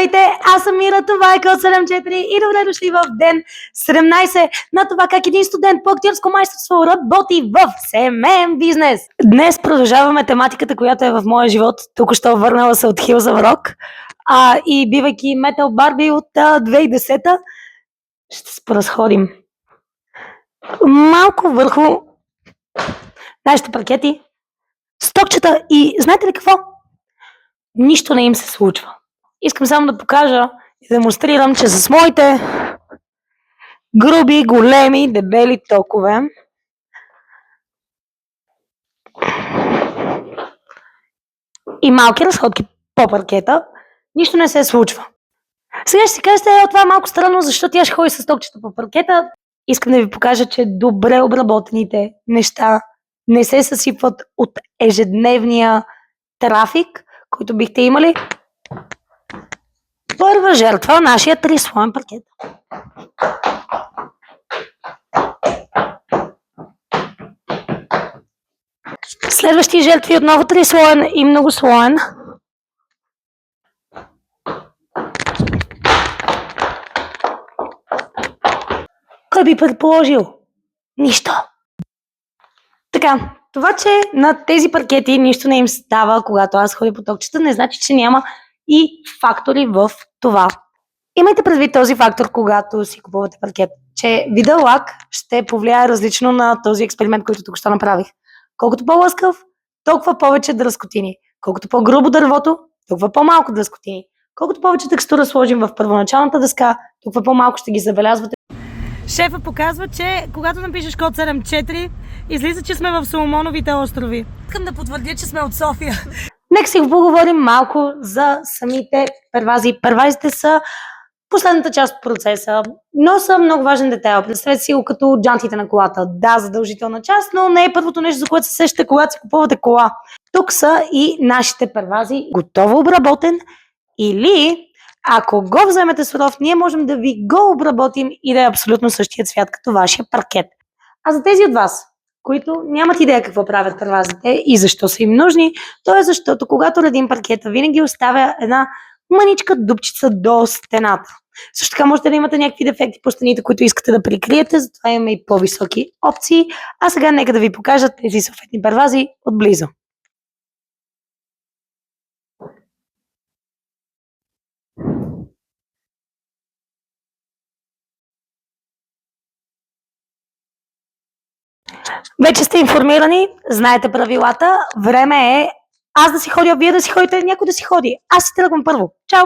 Здравейте, аз съм Мира, това е Код 74 и добре дошли в ден 17 на това как един студент по актьорско майсторство работи в семейен бизнес. Днес продължаваме тематиката, която е в моя живот. Току-що върнала се от Hills of Rock и бивайки Metal Барби от 2010 ще се поразходим малко върху нашите паркети, стокчета и знаете ли какво? Нищо не им се случва. Искам само да покажа и демонстрирам, че с моите груби, големи, дебели токове и малки разходки по паркета, нищо не се случва. Сега ще си кажете, това е малко странно, защото тя ще ходи с токчета по паркета. Искам да ви покажа, че добре обработените неща не се съсипват от ежедневния трафик, който бихте имали. Първа жертва, нашия 3-слоен паркет. Следващи жертви отново 3-слоен и многослоен. Кой би предположил? Нищо. Така, това, че на тези паркети нищо не им става, когато аз ходя по токчета, не значи, че няма и фактори в това. Имайте предвид този фактор, когато си купувате паркет, че вида лак ще повлияе различно на този експеримент, който тук ще направих. Колкото по-лъскав, толкова повече дръскотини. Колкото по-грубо дървото, толкова по-малко дръскотини. Колкото повече текстура сложим в първоначалната дъска, толкова по-малко ще ги забелязвате. Шефа показва, че когато напишеш код 74, излиза, че сме в Соломоновите острови. Искам да потвърдя, че сме от София. Нека си поговорим малко за самите первази. Первазите са последната част от процеса, но са много важен детайл. Представете си го като джантите на колата. Да, задължителна част, но не е първото нещо, за което се сещате, когато си купувате кола. Тук са и нашите первази, готово обработен, или ако го вземете суров, ние можем да ви го обработим и да е абсолютно същия цвят като вашия паркет. А за тези от вас, които нямат идея какво правят первазите и защо са им нужни, то е защото когато редим паркета, винаги оставя една мъничка дупчица до стената. Също така можете да имате някакви дефекти по стените, които искате да прикриете, затова имаме и по-високи опции. А сега нека да ви покажа тези съответни первази отблизо. Вече сте информирани, знаете правилата, време е аз да си ходя, вие да си ходите, някой да си ходи. Аз си тръгвам първо. Чао!